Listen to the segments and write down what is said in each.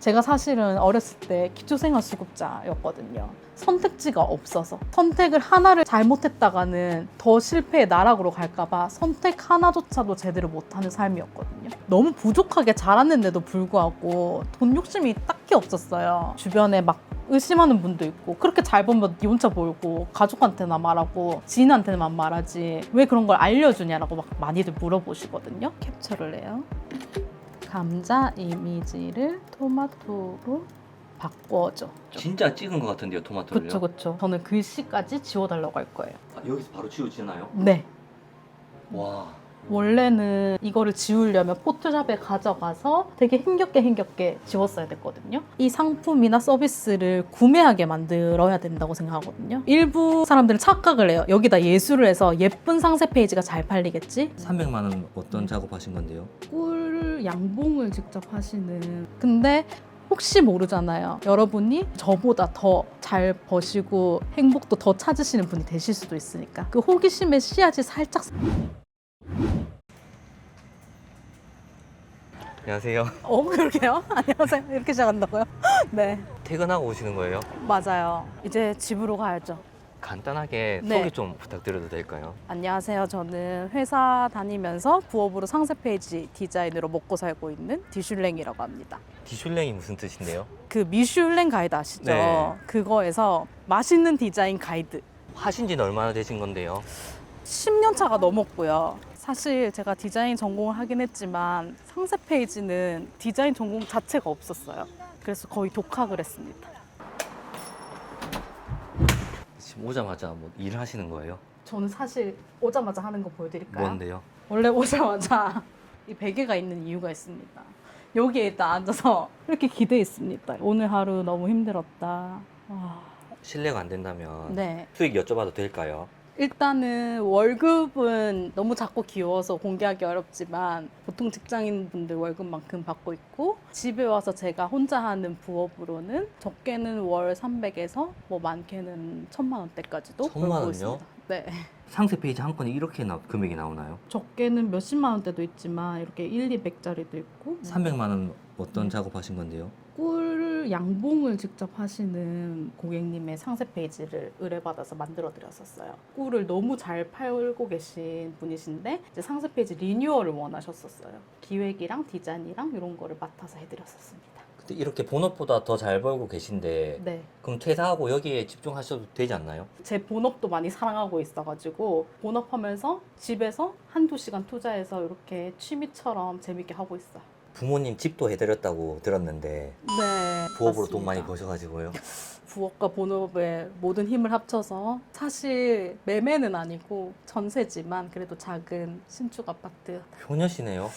제가 사실은 어렸을 때 기초생활수급자였거든요. 선택지가 없어서 선택을 하나를 잘못했다가는 더 실패의 나락으로 갈까봐 선택 하나조차도 제대로 못하는 삶이었거든요. 너무 부족하게 자랐는데도 불구하고 돈 욕심이 딱히 없었어요. 주변에 막 의심하는 분도 있고, 그렇게 잘 벌면 니 혼자 벌고 가족한테나 말하고 지인한테만 말하지 왜 그런 걸 알려주냐라고 막 많이들 물어보시거든요. 캡처를 해요. 감자 이미지를 토마토로 바꿔줘. 진짜 찍은 것 같은데요, 토마토를요? 그쵸. 저는 글씨까지 지워달라고 할 거예요. 아, 여기서 바로 지워지나요? 네. 와. 원래는 이거를 지우려면 포토샵에 가져가서 되게 힘겹게 지웠어야 됐거든요. 이 상품이나 서비스를 구매하게 만들어야 된다고 생각하거든요. 일부 사람들은 착각을 해요. 여기다 예술을 해서 예쁜 상세 페이지가 잘 팔리겠지? 300만 원 어떤 작업하신 건데요? 꿀 양봉을 직접 하시는. 근데 혹시 모르잖아요. 여러분이 저보다 더 잘 버시고 행복도 더 찾으시는 분이 되실 수도 있으니까 그 호기심의 씨앗이 살짝. 안녕하세요. 그러게요. 안녕하세요. 이렇게 시작한다고요? 네, 퇴근하고 오시는 거예요? 맞아요. 이제 집으로 가야죠. 간단하게 네. 소개 좀 부탁드려도 될까요? 안녕하세요. 저는 회사 다니면서 부업으로 상세 페이지 디자인으로 먹고 살고 있는 디슐랭이라고 합니다. 디슐랭이 무슨 뜻인데요? 그 미슐랭 가이드 아시죠? 네. 그거에서 맛있는 디자인 가이드. 하신 지는 얼마나 되신 건데요? 10년 차가 넘었고요. 사실 제가 디자인 전공을 하긴 했지만 상세 페이지는 디자인 전공 자체가 없었어요. 그래서 거의 독학을 했습니다. 지금 오자마자 뭐 일을 하시는 거예요? 저는 사실 오자마자 하는 거 보여드릴까요? 뭔데요? 원래 오자마자 이 베개가 있는 이유가 있습니다. 여기에 일단 앉아서 이렇게 기대해 있습니다. 오늘 하루 너무 힘들었다. 실례가 안 된다면 네. 수익 여쭤봐도 될까요? 일단은 월급은 너무 작고 귀여워서 공개하기 어렵지만 보통 직장인분들 월급만큼 받고 있고, 집에 와서 제가 혼자 하는 부업으로는 적게는 월 300에서 뭐 많게는 1000만 원대까지도 1000만 벌고 원요? 있습니다. 네. 상세 페이지 한 건에 이렇게 금액이 나오나요? 적게는 몇십만 원대도 있지만 이렇게 1, 200짜리도 있고. 300만 원 어떤 작업하신 건데요? 꿀 양봉을 직접 하시는 고객님의 상세 페이지를 의뢰받아서 만들어 드렸었어요. 꿀을 너무 잘 팔고 계신 분이신데 이제 상세 페이지 리뉴얼을 원하셨었어요. 기획이랑 디자인이랑 이런 거를 맡아서 해드렸었습니다. 근데 이렇게 본업보다 더 잘 벌고 계신데 네. 그럼 퇴사하고 여기에 집중하셔도 되지 않나요? 제 본업도 많이 사랑하고 있어가지고 본업하면서 집에서 한두 시간 투자해서 이렇게 취미처럼 재밌게 하고 있어요. 부모님 집도 해드렸다고 들었는데 네. 부업으로 맞습니다. 돈 많이 버셔가지고요. 부업과 본업의 모든 힘을 합쳐서 사실 매매는 아니고 전세지만 그래도 작은 신축 아파트. 효녀시네요.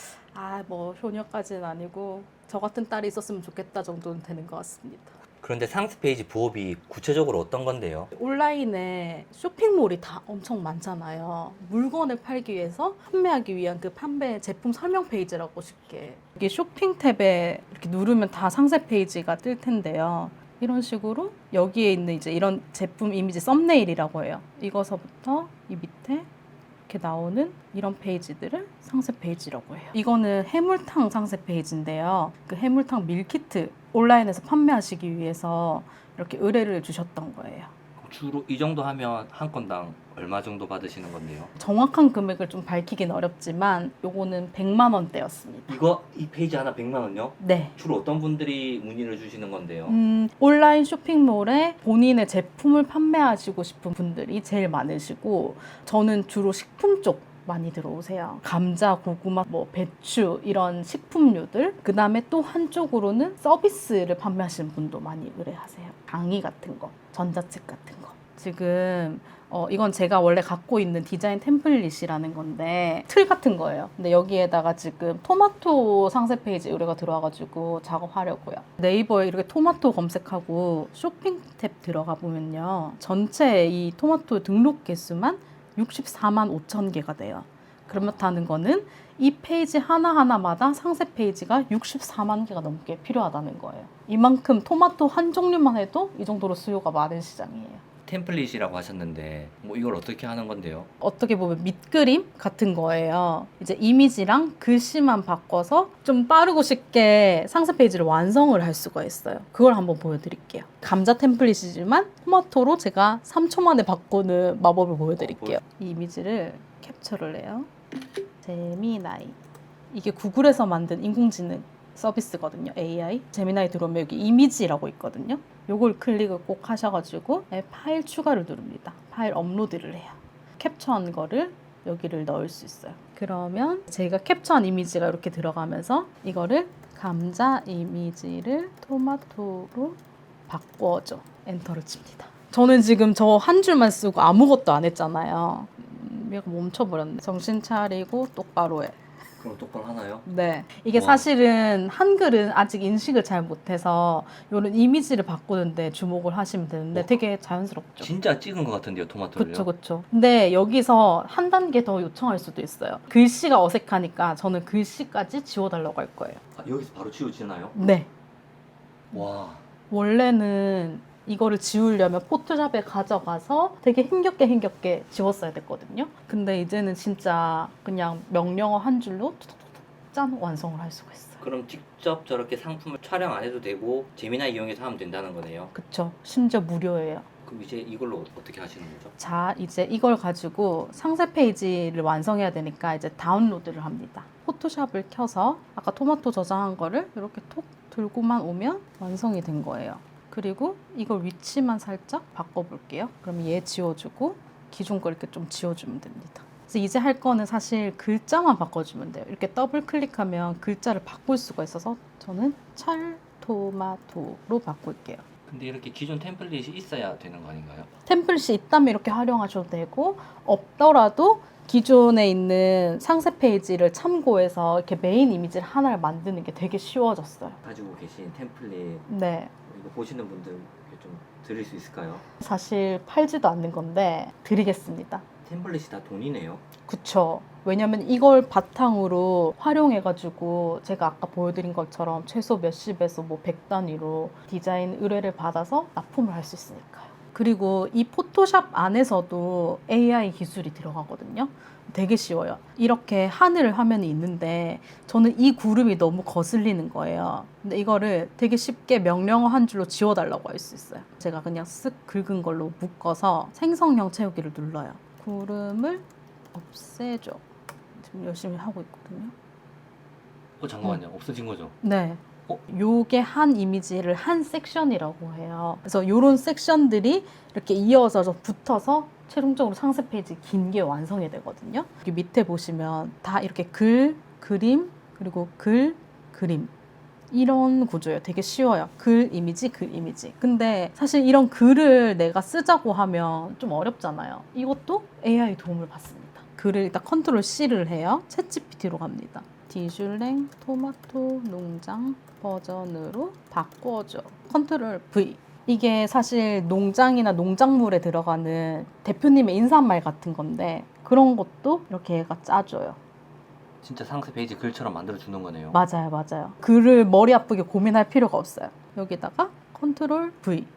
뭐 효녀까지는 아니고 저 같은 딸이 있었으면 좋겠다 정도는 되는 것 같습니다. 그런데 상세 페이지 부업이 구체적으로 어떤 건데요? 온라인에 쇼핑몰이 다 엄청 많잖아요. 물건을 팔기 위해서 판매하기 위한 그 판매 제품 설명 페이지라고 쉽게. 이게 쇼핑 탭에 이렇게 누르면 다 상세 페이지가 뜰 텐데요. 이런 식으로 여기에 있는 이제 이런 제품 이미지 썸네일이라고 해요. 이거서부터 이 밑에 이렇게 나오는 이런 페이지들을 상세 페이지라고 해요. 이거는 해물탕 상세 페이지인데요. 그 해물탕 밀키트 온라인에서 판매하시기 위해서 이렇게 의뢰를 주셨던 거예요. 주로 이 정도 하면 한 건당 얼마 정도 받으시는 건데요? 정확한 금액을 좀 밝히긴 어렵지만 요거는 100만 원대였습니다. 이 페이지 하나 100만 원요? 네. 주로 어떤 분들이 문의를 주시는 건데요? 온라인 쇼핑몰에 본인의 제품을 판매하시고 싶은 분들이 제일 많으시고, 저는 주로 식품 쪽 많이 들어오세요. 감자, 고구마, 뭐 배추 이런 식품류들. 그 다음에 또 한쪽으로는 서비스를 판매하시는 분도 많이 의뢰하세요. 강의 같은 거, 전자책 같은 거. 지금 이건 제가 원래 갖고 있는 디자인 템플릿이라는 건데 틀 같은 거예요. 근데 여기에다가 지금 토마토 상세 페이지 의뢰가 들어와가지고 작업하려고요. 네이버에 이렇게 토마토 검색하고 쇼핑 탭 들어가 보면요, 전체 이 토마토 등록 개수만 64만 5천 개가 돼요. 그렇다는 거는 이 페이지 하나하나마다 상세 페이지가 64만 개가 넘게 필요하다는 거예요. 이만큼 토마토 한 종류만 해도 이 정도로 수요가 많은 시장이에요. 템플릿이라고 하셨는데 뭐 이걸 어떻게 하는 건데요? 어떻게 보면 밑그림 같은 거예요. 이제 이미지랑 글씨만 바꿔서 좀 빠르고 쉽게 상세 페이지를 완성을 할 수가 있어요. 그걸 한번 보여드릴게요. 감자 템플릿이지만 토마토로 제가 3초 만에 바꾸는 마법을 보여드릴게요. 이 이미지를 캡처를 해요. 제미나이. 이게 구글에서 만든 인공지능 서비스거든요. AI. 제미나이 들어오면 여기 이미지라고 있거든요. 요걸 클릭을 꼭 하셔가지고 파일 추가를 누릅니다. 파일 업로드를 해요. 캡처한 거를 여기를 넣을 수 있어요. 그러면 제가 캡처한 이미지가 이렇게 들어가면서 이거를 감자 이미지를 토마토로 바꿔줘. 엔터를 칩니다. 저는 지금 저 한 줄만 쓰고 아무것도 안 했잖아요. 얘가 멈춰버렸네. 정신 차리고 똑바로 해. 그럼 똑바로 하나요? 네. 이게 와. 사실은 한글은 아직 인식을 잘 못해서 이런 이미지를 바꾸는데 주목을 하시면 되는데 와. 되게 자연스럽죠. 진짜 찍은 것 같은데요, 토마토를요? 그쵸, 그쵸. 근데 여기서 한 단계 더 요청할 수도 있어요. 글씨가 어색하니까 저는 글씨까지 지워달라고 할 거예요. 아, 여기서 바로 지워지나요? 네. 와, 원래는 이거를 지우려면 포토샵에 가져가서 되게 힘겹게 지웠어야 됐거든요. 근데 이제는 진짜 그냥 명령어 한 줄로 툭툭툭 짠 완성을 할 수가 있어요. 그럼 직접 저렇게 상품을 촬영 안 해도 되고 재미나 이용해서 하면 된다는 거네요. 그쵸. 심지어 무료예요. 그럼 이제 이걸로 어떻게 하시는 거죠? 자, 이제 이걸 가지고 상세 페이지를 완성해야 되니까 이제 다운로드를 합니다. 포토샵을 켜서 아까 토마토 저장한 거를 이렇게 톡 들고만 오면 완성이 된 거예요. 그리고 이걸 위치만 살짝 바꿔볼게요. 그럼 얘 지워주고 기존 거 이렇게 좀 지워주면 됩니다. 그래서 이제 할 거는 사실 글자만 바꿔주면 돼요. 이렇게 더블 클릭하면 글자를 바꿀 수가 있어서 저는 찰토마토로 바꿀게요. 근데 이렇게 기존 템플릿이 있어야 되는 거 아닌가요? 템플릿이 있다면 이렇게 활용하셔도 되고 없더라도 기존에 있는 상세 페이지를 참고해서 이렇게 메인 이미지를 하나를 만드는 게 되게 쉬워졌어요. 가지고 계신 템플릿 네. 이거 보시는 분들 좀 드릴 수 있을까요? 사실 팔지도 않는 건데 드리겠습니다. 템플릿이 다 돈이네요. 그쵸. 왜냐면 이걸 바탕으로 활용해가지고 제가 아까 보여드린 것처럼 최소 몇십에서 뭐 100단위로 디자인 의뢰를 받아서 납품을 할 수 있으니까요. 그리고 이 포토샵 안에서도 AI 기술이 들어가거든요. 되게 쉬워요. 이렇게 하늘 화면이 있는데 저는 이 구름이 너무 거슬리는 거예요. 근데 이거를 되게 쉽게 명령어 한 줄로 지워달라고 할 수 있어요. 제가 그냥 쓱 긁은 걸로 묶어서 생성형 채우기를 눌러요. 구름을 없애줘. 지금 열심히 하고 있거든요. 잠깐만요. 없어진 거죠? 네. 어? 요게 한 이미지를 한 섹션이라고 해요. 그래서 요런 섹션들이 이렇게 이어져서 붙어서 최종적으로 상세 페이지 긴 게 완성이 되거든요. 여기 밑에 보시면 다 이렇게 글, 그림, 그리고 글, 그림. 이런 구조예요. 되게 쉬워요. 글, 이미지, 글, 이미지. 근데 사실 이런 글을 내가 쓰자고 하면 좀 어렵잖아요. 이것도 AI 도움을 받습니다. 글을 일단 컨트롤 C를 해요. 챗GPT로 갑니다. 디슐랭 토마토 농장 버전으로 바꿔줘. 컨트롤 V. 이게 사실 농장이나 농작물에 들어가는 대표님의 인사말 같은 건데 그런 것도 이렇게 얘가 짜줘요. 진짜 상세 페이지 글처럼 만들어 주는 거네요. 맞아요. 글을 머리 아프게 고민할 필요가 없어요. 여기다가 컨트롤 V.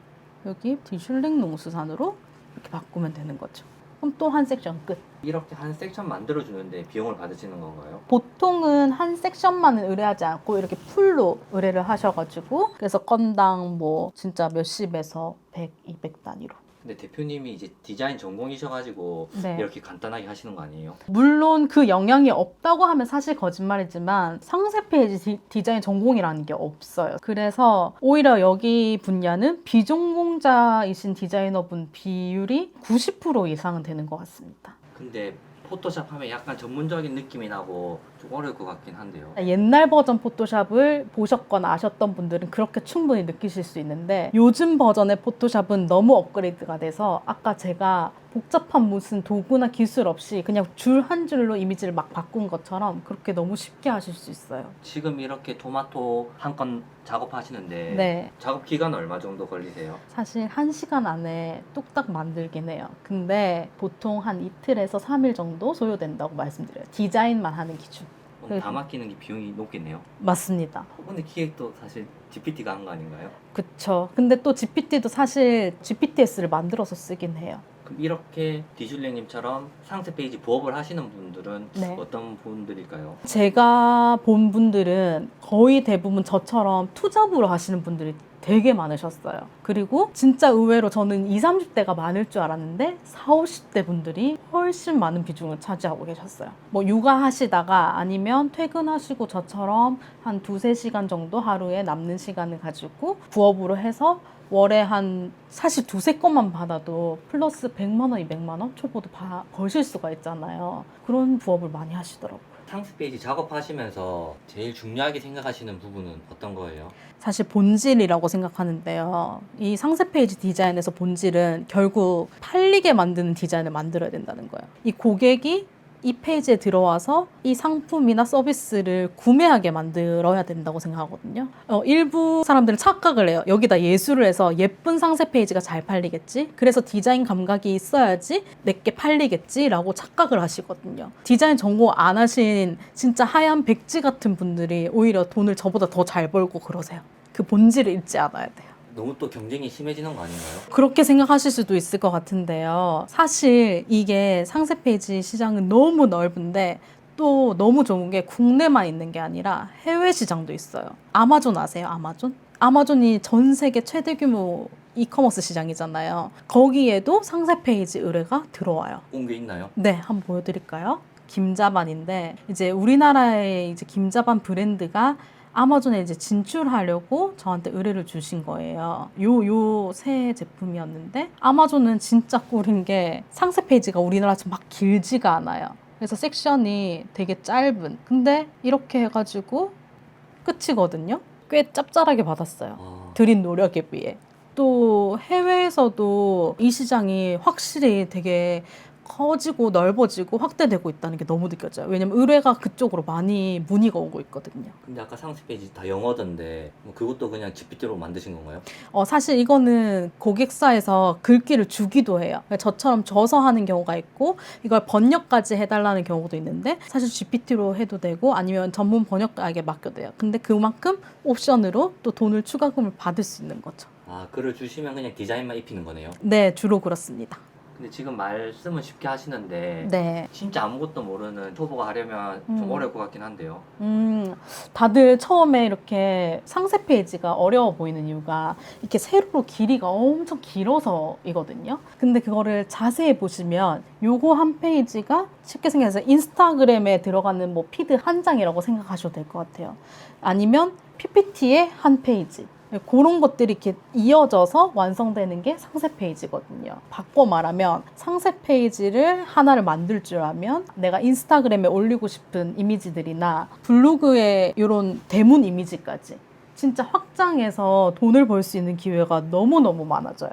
여기 디슐랭 농수산으로 이렇게 바꾸면 되는 거죠. 그럼 또 한 섹션 끝. 이렇게 한 섹션 만들어 주는데 비용을 받으시는 건가요? 보통은 한 섹션만은 의뢰하지 않고 이렇게 풀로 의뢰를 하셔가지고 그래서 건당 뭐 진짜 몇십에서 100, 200 단위로. 근데 대표님이 이제 디자인 전공이셔가지고 네. 이렇게 간단하게 하시는 거 아니에요? 물론 그 영향이 없다고 하면 사실 거짓말이지만 상세 페이지 디자인 전공이라는 게 없어요. 그래서 오히려 여기 분야는 비전공자이신 디자이너분 비율이 90% 이상은 되는 것 같습니다. 근데 포토샵 하면 약간 전문적인 느낌이 나고 좀 어려울 것 같긴 한데요. 옛날 버전 포토샵을 보셨거나 아셨던 분들은 그렇게 충분히 느끼실 수 있는데 요즘 버전의 포토샵은 너무 업그레이드가 돼서 아까 제가 복잡한 무슨 도구나 기술 없이 그냥 줄 한 줄로 이미지를 막 바꾼 것처럼 그렇게 너무 쉽게 하실 수 있어요. 지금 이렇게 토마토 한 건 작업하시는데 네. 작업 기간 얼마 정도 걸리세요? 사실 1시간 안에 뚝딱 만들긴 해요. 근데 보통 한 이틀에서 3일 정도 소요된다고 말씀드려요. 디자인만 하는 기준. 그럼 다 맡기는 게 비용이 높겠네요. 맞습니다. 근데 기획도 사실 GPT가 한 거 아닌가요? 그쵸. 근데 또 GPT도 사실 GPTS를 만들어서 쓰긴 해요. 그럼 이렇게 디슐랭님처럼 상세 페이지 부업을 하시는 분들은 네. 어떤 분들일까요? 제가 본 분들은 거의 대부분 저처럼 투잡으로 하시는 분들이 되게 많으셨어요. 그리고 진짜 의외로 저는 20, 30대가 많을 줄 알았는데 40, 50대 분들이 훨씬 많은 비중을 차지하고 계셨어요. 뭐 육아하시다가 아니면 퇴근하시고 저처럼 한 2, 3시간 정도 하루에 남는 시간을 가지고 부업으로 해서 월에 한 사실 2, 3건만 받아도 플러스 100만 원, 200만 원 초보도 버실 수가 있잖아요. 그런 부업을 많이 하시더라고요. 상세 페이지 작업하시면서 제일 중요하게 생각하시는 부분은 어떤 거예요? 사실 본질이라고 생각하는데요. 이 상세 페이지 디자인에서 본질은 결국 팔리게 만드는 디자인을 만들어야 된다는 거예요. 이 고객이 이 페이지에 들어와서 이 상품이나 서비스를 구매하게 만들어야 된다고 생각하거든요. 일부 사람들은 착각을 해요. 여기다 예술을 해서 예쁜 상세 페이지가 잘 팔리겠지? 그래서 디자인 감각이 있어야지 내게 팔리겠지? 라고 착각을 하시거든요. 디자인 전공 안 하신 진짜 하얀 백지 같은 분들이 오히려 돈을 저보다 더 잘 벌고 그러세요. 그 본질을 잊지 않아야 돼요. 너무 또 경쟁이 심해지는 거 아닌가요? 그렇게 생각하실 수도 있을 것 같은데요. 사실 이게 상세 페이지 시장은 너무 넓은데 또 너무 좋은 게 국내만 있는 게 아니라 해외 시장도 있어요. 아마존 아세요? 아마존? 아마존이 전 세계 최대 규모 이커머스 시장이잖아요. 거기에도 상세 페이지 의뢰가 들어와요. 온 게 있나요? 네, 한번 보여드릴까요? 김자반인데 이제 우리나라의 이제 김자반 브랜드가 아마존에 이제 진출하려고 저한테 의뢰를 주신 거예요. 요 새 제품이었는데 아마존은 진짜 꿀인 게 상세 페이지가 우리나라처럼 막 길지가 않아요. 그래서 섹션이 되게 짧은. 근데 이렇게 해가지고 끝이거든요. 꽤 짭짤하게 받았어요. 들인 노력에 비해. 또 해외에서도 이 시장이 확실히 되게 커지고 넓어지고 확대되고 있다는 게 너무 느껴져요. 왜냐면 의뢰가 그쪽으로 많이 문의가 오고 있거든요. 근데 아까 상세 페이지 다 영어던데 뭐 그것도 그냥 GPT로 만드신 건가요? 사실 이거는 고객사에서 글귀를 주기도 해요. 저처럼 줘서 하는 경우가 있고 이걸 번역까지 해달라는 경우도 있는데 사실 GPT로 해도 되고 아니면 전문 번역가에게 맡겨도 돼요. 근데 그만큼 옵션으로 또 돈을 추가금을 받을 수 있는 거죠. 아, 글을 주시면 그냥 디자인만 입히는 거네요. 네, 주로 그렇습니다. 근데 지금 말씀은 쉽게 하시는데 네. 진짜 아무것도 모르는 초보가 하려면 좀 어려울 것 같긴 한데요. 다들 처음에 이렇게 상세 페이지가 어려워 보이는 이유가 이렇게 세로 길이가 엄청 길어서이거든요. 근데 그거를 자세히 보시면 요거 한 페이지가 쉽게 생각해서 인스타그램에 들어가는 뭐 피드 한 장이라고 생각하셔도 될 것 같아요. 아니면 PPT의 한 페이지. 그런 것들이 이렇게 이어져서 완성되는 게 상세 페이지거든요. 바꿔 말하면 상세 페이지를 하나를 만들 줄 알면 내가 인스타그램에 올리고 싶은 이미지들이나 블로그에 이런 대문 이미지까지 진짜 확장해서 돈을 벌 수 있는 기회가 너무너무 많아져요.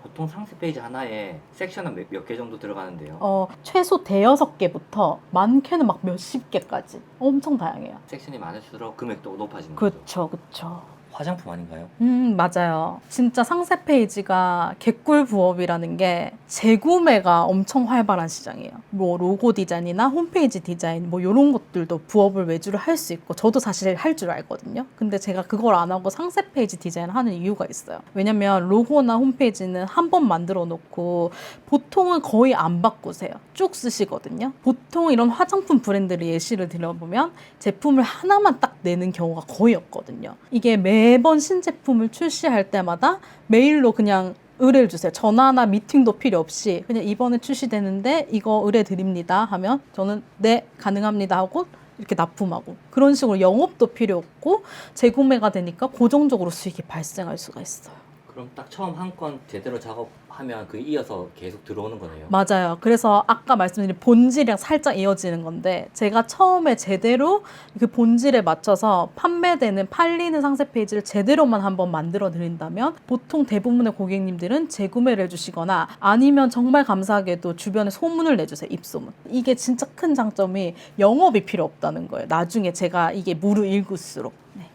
보통 상세 페이지 하나에 섹션은 몇 개 정도 들어가는데요. 최소 대여섯 개부터 많게는 막 몇십 개까지 엄청 다양해요. 섹션이 많을수록 금액도 높아지는 거죠. 그쵸. 화장품 아닌가요? 맞아요. 진짜 상세 페이지가 개꿀 부업이라는 게 재구매가 엄청 활발한 시장이에요. 뭐 로고 디자인이나 홈페이지 디자인 뭐 이런 것들도 부업을 외주를 할 수 있고 저도 사실 할 줄 알거든요. 근데 제가 그걸 안 하고 상세 페이지 디자인 하는 이유가 있어요. 왜냐면 로고나 홈페이지는 한 번 만들어 놓고 보통은 거의 안 바꾸세요. 쭉 쓰시거든요. 보통 이런 화장품 브랜드를 예시를 들어보면 제품을 하나만 딱 내는 경우가 거의 없거든요. 이게 매번 신제품을 출시할 때마다 메일로 그냥 의뢰를 주세요. 전화나 미팅도 필요 없이 그냥 이번에 출시되는데 이거 의뢰 드립니다 하면 저는 네 가능합니다 하고 이렇게 납품하고 그런 식으로 영업도 필요 없고 재구매가 되니까 고정적으로 수익이 발생할 수가 있어요. 그럼 딱 처음 한 건 제대로 작업하면 그 이어서 계속 들어오는 거네요. 맞아요. 그래서 아까 말씀드린 본질이랑 살짝 이어지는 건데 제가 처음에 제대로 그 본질에 맞춰서 판매되는 팔리는 상세 페이지를 제대로만 한번 만들어 드린다면 보통 대부분의 고객님들은 재구매를 해주시거나 아니면 정말 감사하게도 주변에 소문을 내주세요. 입소문. 이게 진짜 큰 장점이 영업이 필요 없다는 거예요. 나중에 제가 이게 무르익을수록. 네.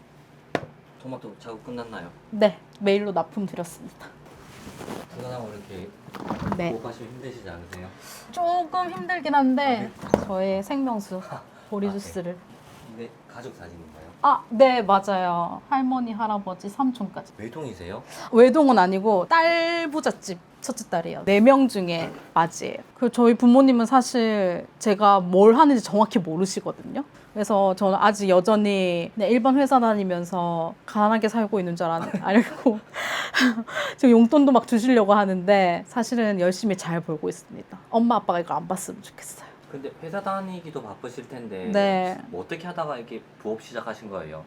토마토 작업 끝났나요? 네. 메일로 납품 드렸습니다. 퇴근하고 이렇게 네. 부업하시면 힘드시지 않으세요? 조금 힘들긴 한데 저의 생명수 보리 주스를 네, 가족 사진인가요? 아, 네, 맞아요. 할머니, 할아버지, 삼촌까지. 외동이세요? 외동은 아니고 딸 부잣집 첫째 딸이에요. 4명 중에 맞이에요. 그 저희 부모님은 사실 제가 뭘 하는지 정확히 모르시거든요. 그래서 저는 아직 여전히 그냥 일반 회사 다니면서 가난하게 살고 있는 줄 알고 지금 용돈도 막 주시려고 하는데 사실은 열심히 잘 벌고 있습니다. 엄마 아빠가 이거 안 봤으면 좋겠어요. 근데 회사 다니기도 바쁘실 텐데 네. 뭐 어떻게 하다가 이렇게 부업 시작하신 거예요?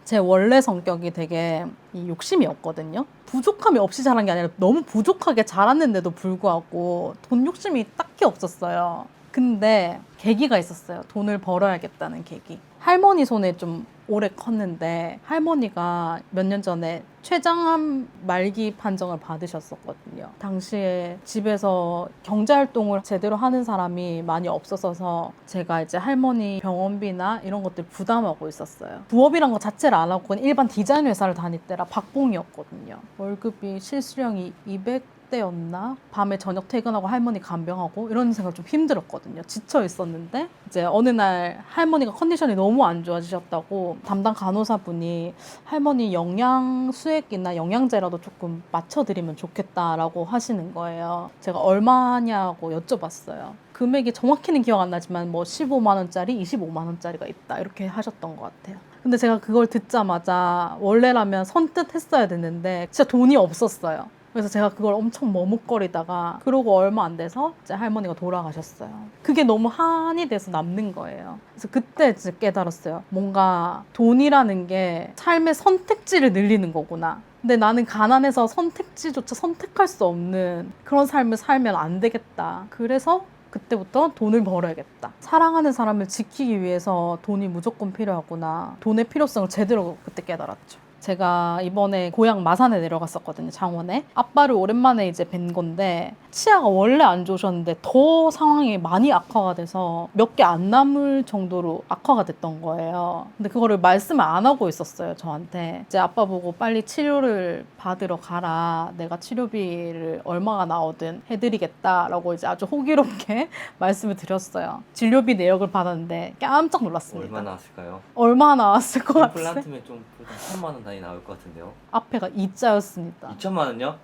제 원래 성격이 되게 이 욕심이었거든요. 부족함이 없이 자란 게 아니라 너무 부족하게 자랐는데도 불구하고 돈 욕심이 딱히 없었어요. 근데 계기가 있었어요. 돈을 벌어야겠다는 계기. 할머니 손에 좀 오래 컸는데 할머니가 몇 년 전에 췌장암 말기 판정을 받으셨었거든요. 당시에 집에서 경제활동을 제대로 하는 사람이 많이 없었어서 제가 이제 할머니 병원비나 이런 것들 부담하고 있었어요. 부업이란 거 자체를 안 하고 그냥 일반 디자인 회사를 다닐 때라 박봉이었거든요. 월급이 실수령이 200대였나? 밤에 저녁 퇴근하고 할머니 간병하고 이런 생각 좀 힘들었거든요. 지쳐 있었는데 이제 어느 날 할머니가 컨디션이 너무 안 좋아지셨다고 담당 간호사분이 할머니 영양 수액이나 영양제라도 조금 맞춰드리면 좋겠다라고 하시는 거예요. 제가 얼마냐고 여쭤봤어요. 금액이 정확히는 기억 안 나지만 뭐 15만 원짜리, 25만 원짜리가 있다 이렇게 하셨던 것 같아요. 근데 제가 그걸 듣자마자 원래라면 선뜻 했어야 됐는데 진짜 돈이 없었어요. 그래서 제가 그걸 엄청 머뭇거리다가 그러고 얼마 안 돼서 이제 할머니가 돌아가셨어요. 그게 너무 한이 돼서 남는 거예요. 그래서 그때 진짜 깨달았어요. 뭔가 돈이라는 게 삶의 선택지를 늘리는 거구나. 근데 나는 가난해서 선택지조차 선택할 수 없는 그런 삶을 살면 안 되겠다. 그래서 그때부터 돈을 벌어야겠다. 사랑하는 사람을 지키기 위해서 돈이 무조건 필요하구나. 돈의 필요성을 제대로 그때 깨달았죠. 제가 이번에 고향 마산에 내려갔었거든요. 장원에. 아빠를 오랜만에 이제 뵌 건데 치아가 원래 안 좋으셨는데 더 상황이 많이 악화가 돼서 몇 개 안 남을 정도로 악화가 됐던 거예요. 근데 그거를 말씀을 안 하고 있었어요. 저한테. 이제 아빠 보고 빨리 치료를 받으러 가라. 내가 치료비를 얼마가 나오든 해드리겠다라고 이제 아주 호기롭게 말씀을 드렸어요. 진료비 내역을 받았는데 깜짝 놀랐습니다. 얼마 나왔을까요? 얼마 나왔을 것 같아요? 임플란트면 좀 3만 원 단위 나올 것 같은데요. 앞에가 2자였습니다. 2천만 원요?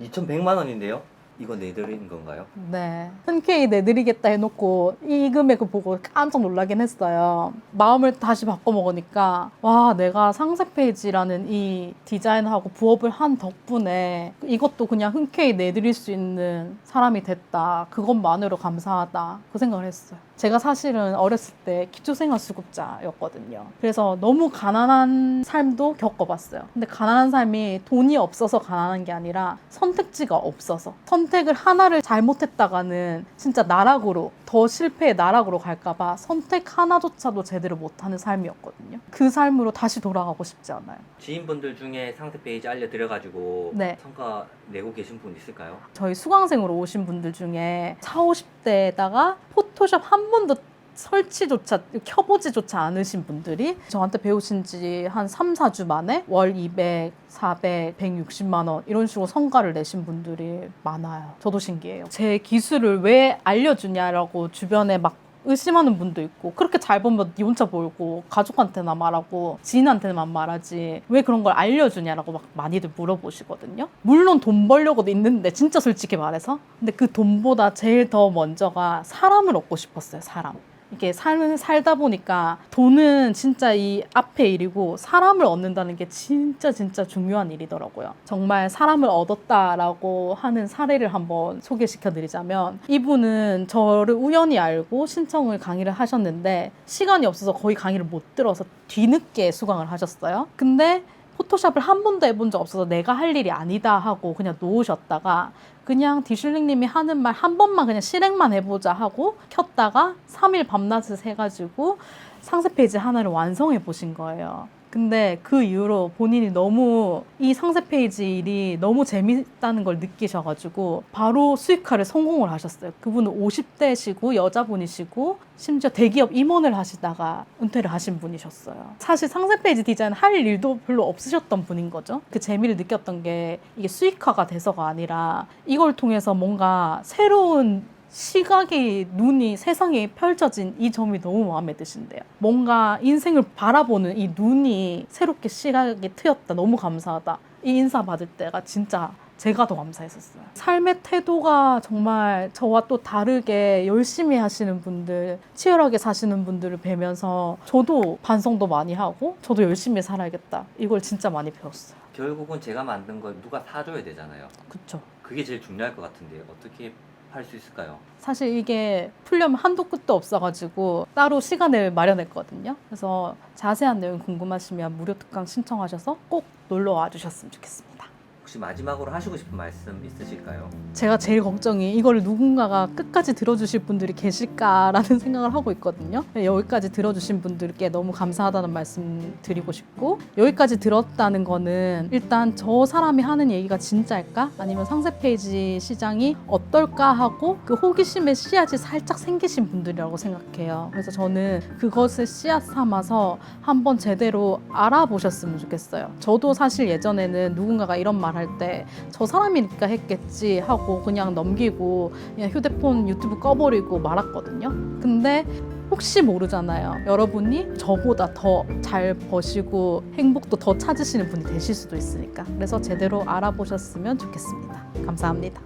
2,100만 원인데요? 이거 내드리는 건가요? 네. 흔쾌히 내드리겠다 해놓고 이 금액을 보고 깜짝 놀라긴 했어요. 마음을 다시 바꿔먹으니까 와, 내가 상세페이지라는 이 디자인하고 부업을 한 덕분에 이것도 그냥 흔쾌히 내드릴 수 있는 사람이 됐다. 그것만으로 감사하다. 그 생각을 했어요. 제가 사실은 어렸을 때 기초생활수급자였거든요. 그래서 너무 가난한 삶도 겪어봤어요. 근데 가난한 삶이 돈이 없어서 가난한 게 아니라 선택지가 없어서 선택을 하나를 잘못했다가는 진짜 나락으로 더 실패의 나락으로 갈까봐 선택 하나조차도 제대로 못하는 삶이었거든요. 그 삶으로 다시 돌아가고 싶지 않아요. 지인분들 중에 상세 페이지 알려드려가지고 네. 성과 내고 계신 분 있을까요? 저희 수강생으로 오신 분들 중에 40, 50대에다가 포토샵 한 번도 설치조차 켜보지조차 않으신 분들이 저한테 배우신 지 한 3, 4주 만에 월 200, 400, 160만 원 이런 식으로 성과를 내신 분들이 많아요. 저도 신기해요. 제 기술을 왜 알려주냐라고 주변에 막 의심하는 분도 있고 그렇게 잘 보면 니 혼자 벌고 가족한테나 말하고 지인한테만 말하지 왜 그런 걸 알려주냐라고 막 많이들 물어보시거든요. 물론 돈 벌려고도 있는데 진짜 솔직히 말해서 근데 그 돈보다 제일 더 먼저가 사람을 얻고 싶었어요. 사람. 이렇게 삶을 살다 보니까 돈은 진짜 이 앞에 일이고 사람을 얻는다는 게 진짜 중요한 일이더라고요. 정말 사람을 얻었다라고 하는 사례를 한번 소개시켜 드리자면 이분은 저를 우연히 알고 신청을 강의를 하셨는데 시간이 없어서 거의 강의를 못 들어서 뒤늦게 수강을 하셨어요. 근데 포토샵을 한 번도 해본 적 없어서 내가 할 일이 아니다 하고 그냥 놓으셨다가 그냥 디슐링님이 하는 말 한 번만 그냥 실행만 해보자 하고 켰다가 3일 밤낮을 새가지고 상세 페이지 하나를 완성해 보신 거예요. 근데 그 이후로 본인이 너무 이 상세 페이지 일이 너무 재밌다는 걸 느끼셔가지고 바로 수익화를 성공을 하셨어요. 그분은 50대시고 여자분이시고 심지어 대기업 임원을 하시다가 은퇴를 하신 분이셨어요. 사실 상세 페이지 디자인 할 일도 별로 없으셨던 분인 거죠. 그 재미를 느꼈던 게 이게 수익화가 돼서가 아니라 이걸 통해서 뭔가 새로운 시각이, 눈이, 세상이 펼쳐진 이 점이 너무 마음에 드신대요. 뭔가 인생을 바라보는 이 눈이 새롭게 시각이 트였다. 너무 감사하다. 이 인사 받을 때가 진짜 제가 더 감사했었어요. 삶의 태도가 정말 저와 또 다르게 열심히 하시는 분들, 치열하게 사시는 분들을 뵈면서 저도 반성도 많이 하고 저도 열심히 살아야겠다. 이걸 진짜 많이 배웠어요. 결국은 제가 만든 걸 누가 사줘야 되잖아요. 그쵸. 그게 제일 중요할 것 같은데 어떻게 할 수 있을까요? 사실 이게 풀려면 한도 끝도 없어가지고 따로 시간을 마련했거든요. 그래서 자세한 내용 궁금하시면 무료 특강 신청하셔서 꼭 놀러 와 주셨으면 좋겠습니다. 혹시 마지막으로 하시고 싶은 말씀 있으실까요? 제가 제일 걱정이 이걸 누군가가 끝까지 들어주실 분들이 계실까라는 생각을 하고 있거든요. 여기까지 들어주신 분들께 너무 감사하다는 말씀 드리고 싶고, 여기까지 들었다는 거는 일단 저 사람이 하는 얘기가 진짜일까? 아니면 상세 페이지 시장이 어떨까 하고 그 호기심의 씨앗이 살짝 생기신 분들이라고 생각해요. 그래서 저는 그것을 씨앗 삼아서 한번 제대로 알아보셨으면 좋겠어요. 저도 사실 예전에는 누군가가 이런 말 할 때 저 사람이니까 했겠지 하고 그냥 넘기고 그냥 휴대폰 유튜브 꺼버리고 말았거든요. 근데 혹시 모르잖아요. 여러분이 저보다 더 잘 버시고 행복도 더 찾으시는 분이 되실 수도 있으니까. 그래서 제대로 알아보셨으면 좋겠습니다. 감사합니다.